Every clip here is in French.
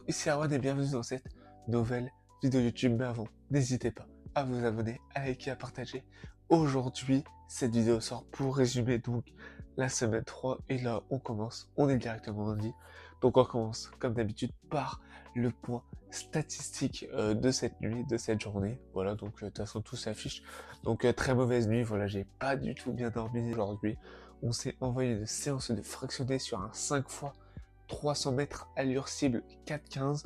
Bonjour, ici Arwan et bienvenue dans cette nouvelle vidéo YouTube. Mais avant, n'hésitez pas à vous abonner, à liker, à partager. Aujourd'hui, cette vidéo sort pour résumer donc la semaine 3 et là on est directement lundi. Donc on commence comme d'habitude par le point statistique de cette nuit, de cette journée. Voilà, donc de toute façon tout s'affiche. Donc très mauvaise nuit, voilà, j'ai pas du tout bien dormi aujourd'hui. On s'est envoyé une séance de fractionné sur un 5 fois 300 mètres, allure cible 4,15.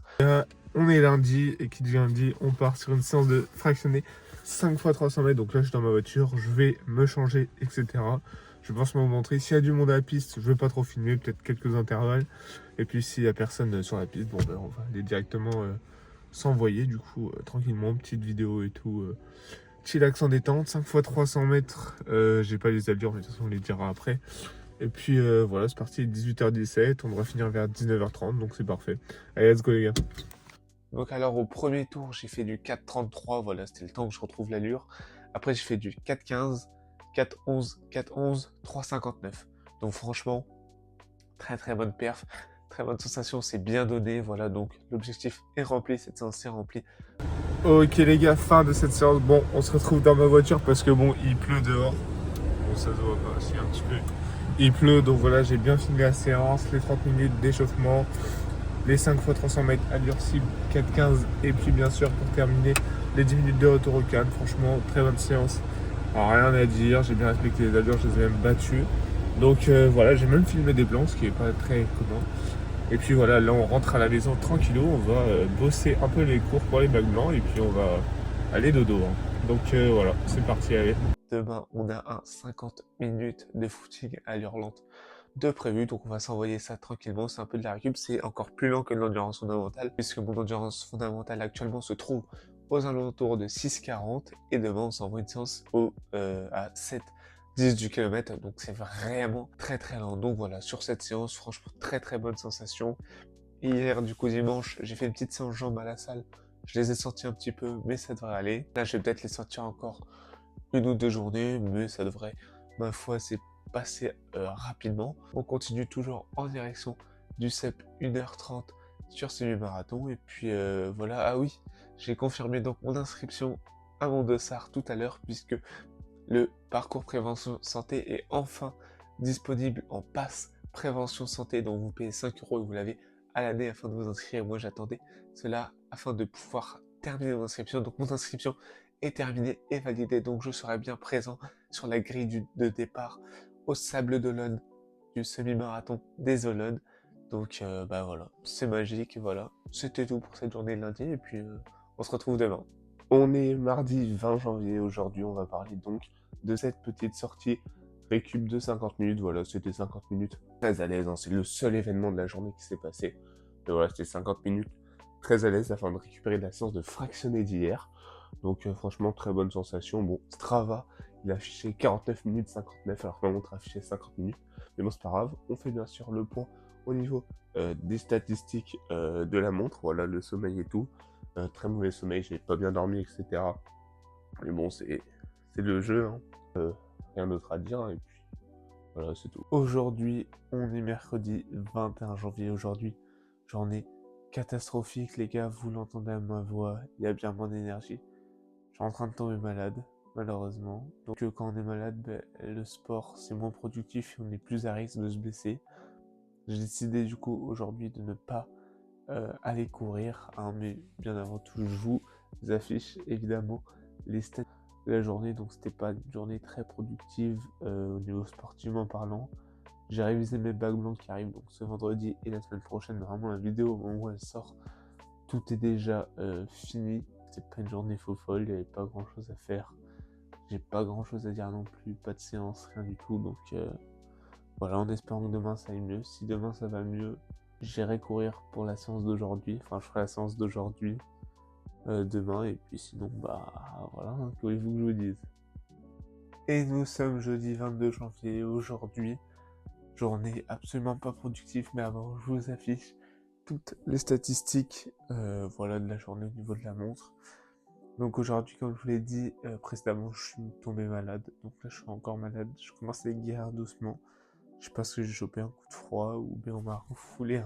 On est lundi et qui dit lundi, on part sur une séance de fractionné 5 fois 300 mètres. Donc là, je suis dans ma voiture, je vais me changer, etc. Je pense me montrer. S'il y a du monde à la piste, je vais pas trop filmer, peut-être quelques intervalles. Et puis s'il y a personne sur la piste, bon, ben, on va aller directement s'envoyer du coup tranquillement, petite vidéo et tout. Chillax en détente, 5 fois 300 mètres. J'ai pas les allures, mais de toute façon, on les dira après. Et puis voilà, c'est parti, 18h17, on devrait finir vers 19h30, donc c'est parfait. Allez, let's go les gars. Donc alors au premier tour, j'ai fait du 4,33, voilà, c'était le temps que je retrouve l'allure. Après j'ai fait du 4,15, 4,11, 4,11, 3,59. Donc franchement, très bonne perf, très bonne sensation, c'est bien donné, voilà, donc l'objectif est rempli, cette séance est remplie. Ok les gars, fin de cette séance. Bon, on se retrouve dans ma voiture parce que bon, il pleut dehors. Bon, ça se voit pas, si un petit peu. Il pleut, donc voilà, j'ai bien fini la séance, les 30 minutes d'échauffement, les 5 fois 300 mètres allure cible 4,15 et puis bien sûr pour terminer les 10 minutes de retour au calme. Franchement, très bonne séance. Alors, rien à dire, j'ai bien respecté les allures, je les ai même battues. Donc voilà, j'ai même filmé des blancs, ce qui est pas très commun. Et puis voilà, là on rentre à la maison tranquillou, on va bosser un peu les cours pour les bacs blancs et puis on va aller dodo. Hein. Donc voilà, c'est parti, allez. Demain, on a un 50 minutes de footing à allure lente de prévu, donc on va s'envoyer ça tranquillement, c'est un peu de la récup, c'est encore plus lent que l'endurance fondamentale, puisque mon endurance fondamentale actuellement se trouve aux alentours de 6,40, et demain on s'envoie une séance à 7,10 du kilomètre, donc c'est vraiment très lent. Donc voilà, sur cette séance, franchement très bonne sensation. Hier, du coup dimanche, j'ai fait une petite séance jambes à la salle, je les ai sentis un petit peu, mais ça devrait aller. Là, je vais peut-être les sentir encore une ou deux journées, mais ça devrait, ma foi, c'est passé rapidement. On continue toujours en direction du CEP 1h30 sur semi-marathon. Et puis voilà, ah oui, j'ai confirmé donc mon inscription à mon dossard tout à l'heure, puisque le parcours prévention santé est enfin disponible en passe prévention santé, donc vous payez 5 € et vous l'avez à l'année afin de vous inscrire. Moi j'attendais cela afin de pouvoir terminer mon inscription. Donc mon inscription est terminée et validée, donc je serai bien présent sur la grille de départ au Sable d'Olonne du semi-marathon des Olonnes. Donc bah voilà, c'est magique, voilà. C'était tout pour cette journée de lundi et puis on se retrouve demain. On est mardi 20 janvier, aujourd'hui on va parler donc de cette petite sortie récup de 50 minutes, voilà, c'était 50 minutes très à l'aise, hein. C'est le seul événement de la journée qui s'est passé, et voilà, c'était 50 minutes très à l'aise afin de récupérer de la séance de fractionné d'hier, donc franchement très bonne sensation. Bon, Strava, il a affiché 49 minutes 59, alors que ma montre a affiché 50 minutes, mais bon c'est pas grave, on fait bien sûr le point au niveau des statistiques de la montre, voilà, le sommeil et tout, très mauvais sommeil, j'ai pas bien dormi, etc. Mais bon, c'est le jeu, hein. Rien d'autre à dire, hein, et puis voilà, c'est tout. Aujourd'hui, on est mercredi 21 janvier. Aujourd'hui, journée catastrophique, les gars, vous l'entendez à ma voix, il y a bien moins d'énergie. Je suis en train de tomber malade, malheureusement. Donc quand on est malade, ben, le sport, c'est moins productif et on est plus à risque de se blesser. J'ai décidé du coup aujourd'hui de ne pas aller courir, hein, mais bien avant tout, je vous affiche évidemment les stats de la journée, donc c'était pas une journée très productive au niveau sportivement parlant. J'ai révisé mes bacs blancs qui arrivent donc ce vendredi et la semaine prochaine, vraiment la vidéo au moment où elle sort, tout est déjà fini. C'est pas une journée faux folle, il n'y avait pas grand chose à faire. J'ai pas grand chose à dire non plus, pas de séance, rien du tout, donc voilà, en espérant que demain ça aille mieux. Si demain ça va mieux, j'irai courir pour la séance d'aujourd'hui, enfin je ferai la séance d'aujourd'hui demain, et puis sinon bah voilà, hein, que voulez-vous que je vous dise. Et nous sommes jeudi 22 janvier, aujourd'hui, journée absolument pas productive, mais avant je vous affiche toutes les statistiques voilà, de la journée au niveau de la montre. Donc aujourd'hui, comme je vous l'ai dit précédemment, je suis tombé malade, donc là je suis encore malade, je commence à guérir doucement. Je sais pas si j'ai chopé un coup de froid ou bien on m'a refoulé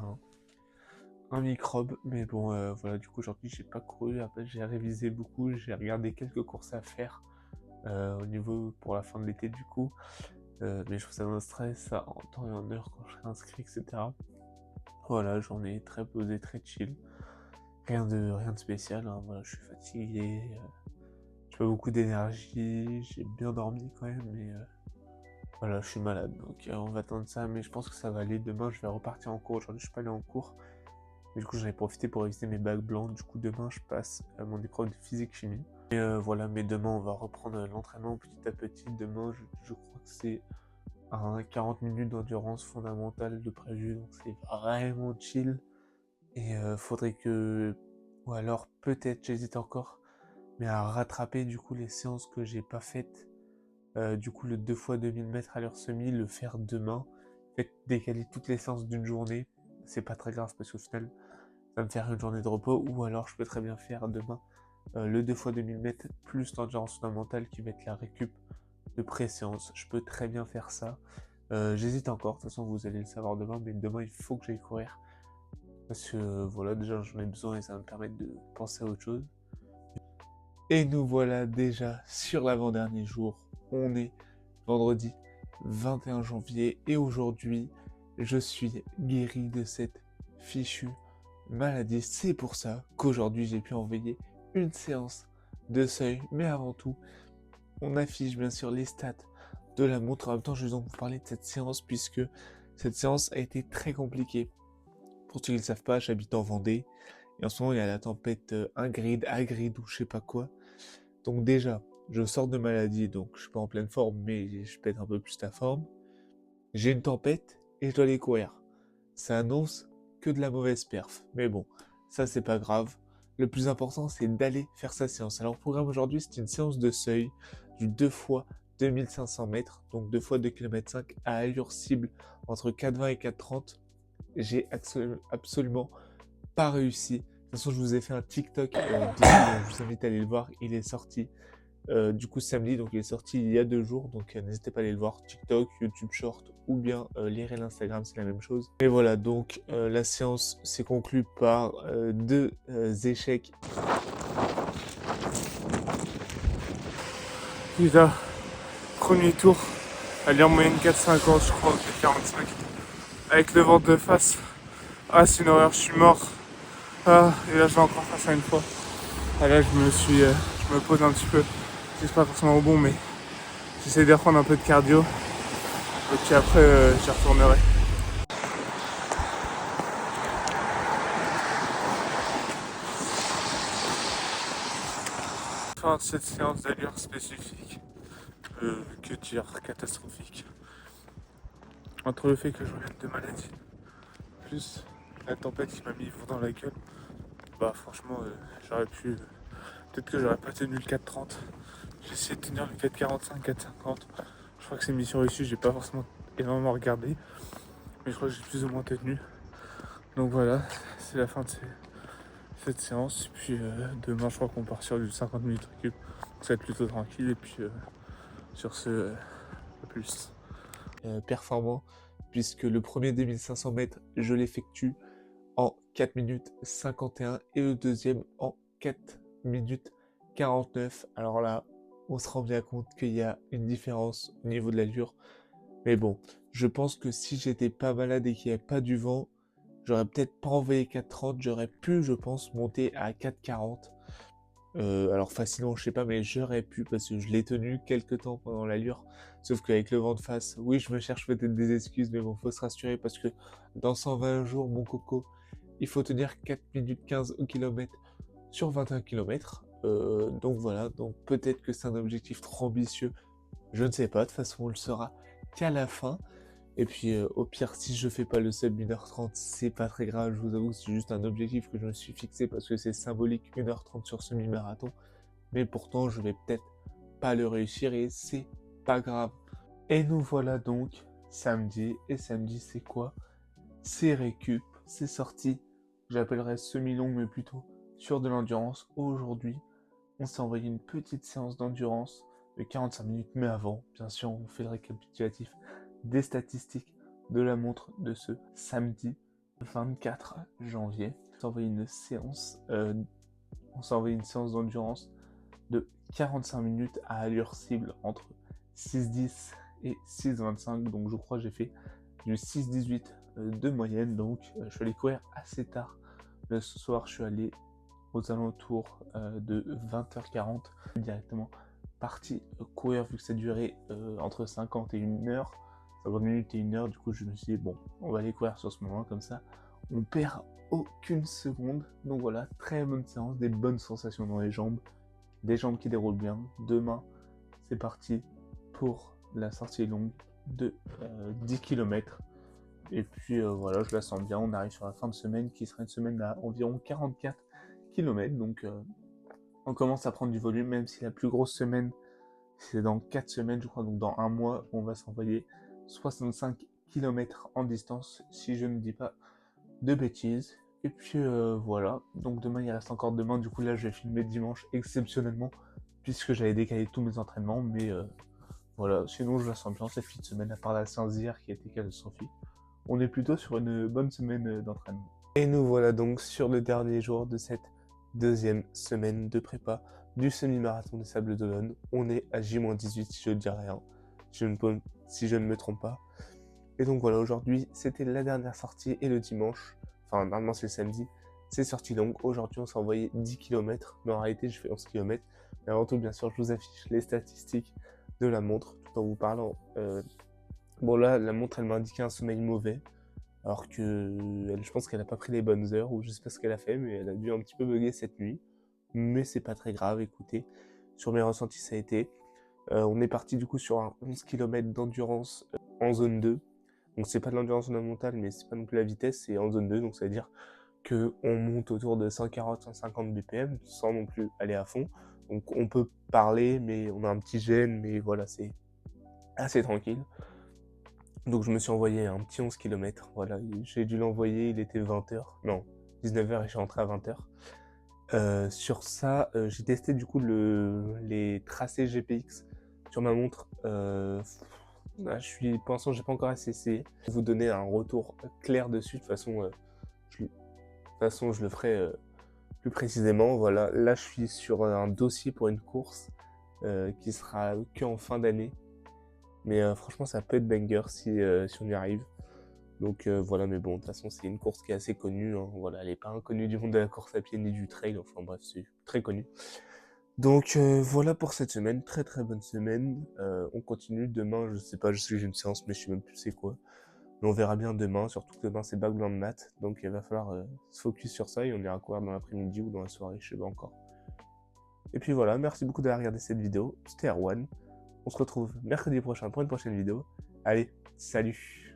un microbe, mais bon, voilà, du coup, aujourd'hui, j'ai pas couru, après, j'ai révisé beaucoup, j'ai regardé quelques courses à faire au niveau pour la fin de l'été, du coup, mais je faisais un stress ça, en temps et en heure quand je serai inscrit, etc. Voilà, j'en ai très posé, très chill, rien de spécial, hein, voilà, je suis fatigué, j'ai pas beaucoup d'énergie, j'ai bien dormi quand même, mais voilà, je suis malade, donc on va attendre ça, mais je pense que ça va aller. Demain, je vais repartir en cours. Aujourd'hui, je suis pas allé en cours, mais du coup, j'en ai profité pour réviser mes bacs blancs. Du coup, demain, je passe mon épreuve de physique-chimie. Et voilà, mais demain, on va reprendre l'entraînement petit à petit. Demain, je crois que c'est un 40 minutes d'endurance fondamentale de prévu, donc c'est vraiment chill. Et faudrait que... Ou alors, peut-être, j'hésite encore, mais à rattraper du coup les séances que j'ai pas faites. Du coup, le 2 fois 2000 mètres à l'heure semi, le faire demain. En fait, décaler toutes les séances d'une journée, c'est pas très grave parce qu'au final, ça va me faire une journée de repos. Ou alors, je peux très bien faire demain le 2 fois 2000 mètres plus l'endurance fondamentale qui va être la récup de pré-séance. Je peux très bien faire ça. J'hésite encore, de toute façon, vous allez le savoir demain, mais demain, il faut que j'aille courir. Parce que voilà, déjà, j'en ai besoin et ça va me permettre de penser à autre chose. Et nous voilà déjà sur l'avant-dernier jour. On est vendredi 21 janvier et aujourd'hui, je suis guéri de cette fichue maladie. C'est pour ça qu'aujourd'hui, j'ai pu envoyer une séance de seuil. Mais avant tout, on affiche bien sûr les stats de la montre. En même temps, je vais donc vous parler de cette séance puisque cette séance a été très compliquée. Pour ceux qui ne le savent pas, j'habite en Vendée et en ce moment, il y a la tempête Ingrid, Hagrid ou je sais pas quoi. Donc déjà, je sors de maladie, donc je suis pas en pleine forme, mais je pète un peu plus la forme. J'ai une tempête et je dois aller courir. Ça annonce que de la mauvaise perf. Mais bon, ça c'est pas grave. Le plus important, c'est d'aller faire sa séance. Alors, le programme aujourd'hui, c'est une séance de seuil du 2 fois 2500 mètres, donc 2 fois 2,5 km à allure cible entre 4,20 et 4,30. J'ai absolument pas réussi. De toute façon, je vous ai fait un TikTok dessus, donc je vous invite à aller le voir. Il est sorti du coup samedi, donc il est sorti il y a 2 jours, donc n'hésitez pas à aller le voir. TikTok, YouTube Short ou bien lire l'Instagram, c'est la même chose. Et voilà, donc la séance s'est conclue par 2 échecs. Putain, premier tour, aller en moyenne 4,50 je crois, 4,45. Avec le vent de face. Ah, c'est une horreur, je suis mort. Ah, et là je vais encore faire ça une fois. Ah là je me pose un petit peu. C'est pas forcément au bon, mais j'essaie de reprendre un peu de cardio. Et puis après j'y retournerai. Fin de cette séance d'allure spécifique. Que dire, catastrophique. Entre le fait que je revienne de maladie, plus la tempête qui m'a mis le vent dans la gueule, bah franchement j'aurais pu. Peut-être que j'aurais pas tenu le 4,30. J'ai essayé de tenir le 4,45, 4,50. Je crois que c'est mission réussie, j'ai pas forcément énormément regardé. Mais je crois que j'ai plus ou moins tenu. Donc voilà, c'est la fin de cette séance. Puis demain je crois qu'on part sur du 50 minutes récup. Donc ça va être plutôt tranquille. Et puis sur ce, à plus. Performant, puisque le premier 2500 mètres, je l'effectue en 4 minutes 51 et le deuxième en 4 minutes 49. Alors là, on se rend bien compte qu'il y a une différence au niveau de l'allure. Mais bon, je pense que si j'étais pas malade et qu'il n'y avait pas du vent, j'aurais peut-être pas envoyé 4,30, j'aurais pu, je pense, monter à 4,40. Alors facilement, je sais pas, mais j'aurais pu parce que je l'ai tenu quelques temps pendant l'allure. Sauf qu'avec le vent de face, oui, je me cherche peut-être des excuses, mais bon, faut se rassurer parce que dans 120 jours, mon coco, il faut tenir 4 minutes 15 au kilomètre sur 21 km. Donc voilà, donc peut-être que c'est un objectif trop ambitieux. Je ne sais pas, de toute façon, on le saura qu'à la fin. Et puis au pire, si je fais pas le sub 1h30, c'est pas très grave, je vous avoue, c'est juste un objectif que je me suis fixé parce que c'est symbolique 1h30 sur semi-marathon. Mais pourtant, je vais peut-être pas le réussir et c'est pas grave. Et nous voilà donc samedi. Et samedi, c'est quoi? C'est récup, c'est sorti. J'appellerais semi-longue, mais plutôt sur de l'endurance. Aujourd'hui, on s'est envoyé une petite séance d'endurance de 45 minutes, mais avant, bien sûr, on fait le récapitulatif des statistiques de la montre de ce samedi. 24 janvier. On s'est envoyé une séance d'endurance de 45 minutes à allure cible entre 6,10 et 6,25. Donc je crois que j'ai fait du 6,18 de moyenne. Donc je suis allé courir assez tard. Ce soir, je suis allé aux alentours de 20h40 directement parti courir vu que ça durait entre 50 et 1 heure, 50 minutes et 1 heure. Du coup, je me suis dit, bon, on va aller courir sur ce moment comme ça. On perd aucune seconde. Donc voilà, très bonne séance, des bonnes sensations dans les jambes, des jambes qui déroulent bien. Demain, c'est parti pour la sortie longue de 10 km. Et puis voilà, je la sens bien. On arrive sur la fin de semaine qui sera une semaine à environ 44 km. Donc on commence à prendre du volume, même si la plus grosse semaine, c'est dans 4 semaines, je crois. Donc dans un mois, on va s'envoyer 65 km en distance, si je ne dis pas de bêtises. Et puis voilà, donc demain il reste encore demain, du coup là je vais filmer dimanche exceptionnellement, puisque j'avais décalé tous mes entraînements, mais voilà, sinon je la sens bien cette petite semaine, à part la séance d'hier qui a été catastrophique. On est plutôt sur une bonne semaine d'entraînement. Et nous voilà donc sur le dernier jour de cette deuxième semaine de prépa du semi-marathon des Sables d'Olonne. On est à J-18 si je ne dis rien, si je ne me trompe pas. Et donc voilà, aujourd'hui c'était la dernière sortie et le dimanche, enfin normalement c'est le samedi, c'est sortie longue. Aujourd'hui on s'est envoyé 10 km, mais en réalité je fais 11 km. Mais avant tout bien sûr je vous affiche les statistiques de la montre tout en vous parlant. Bon là la montre elle m'a indiqué un sommeil mauvais, alors que je pense qu'elle n'a pas pris les bonnes heures, ou je sais pas ce qu'elle a fait, mais elle a dû un petit peu bugger cette nuit. Mais c'est pas très grave, écoutez, sur mes ressentis ça a été. On est parti du coup sur un 11 km d'endurance en zone 2. Donc c'est pas de l'endurance fondamentale, mais c'est pas non plus la vitesse, c'est en zone 2, donc ça veut dire qu'on monte autour de 140-150 BPM, sans non plus aller à fond. Donc on peut parler, mais on a un petit gêne, mais voilà, c'est assez tranquille. Donc je me suis envoyé un petit 11 km, voilà, j'ai dû l'envoyer, il était 20h, non, 19h et je suis rentré à 20h. Sur ça, j'ai testé du coup les tracés GPX sur ma montre. Pour l'instant, j'ai pas encore assez essayé. Je vais vous donner un retour clair dessus. De toute façon, je le ferai plus précisément. Voilà, là, je suis sur un dossier pour une course qui sera qu'en fin d'année. Mais franchement, ça peut être banger si on y arrive. Donc voilà, mais bon, de toute façon, c'est une course qui est assez connue. Hein. Voilà, elle n'est pas inconnue du monde de la course à pied ni du trail. Enfin bref, c'est très connu. Donc voilà pour cette semaine, très très bonne semaine. On continue demain, je sais pas, je sais que j'ai une séance, mais je sais même plus c'est quoi. Mais on verra bien demain, surtout que demain c'est background math, donc il va falloir se focus sur ça et on ira courir dans l'après-midi ou dans la soirée, je sais pas encore. Et puis voilà, merci beaucoup d'avoir regardé cette vidéo, c'était Erwan. On se retrouve mercredi prochain pour une prochaine vidéo. Allez, salut!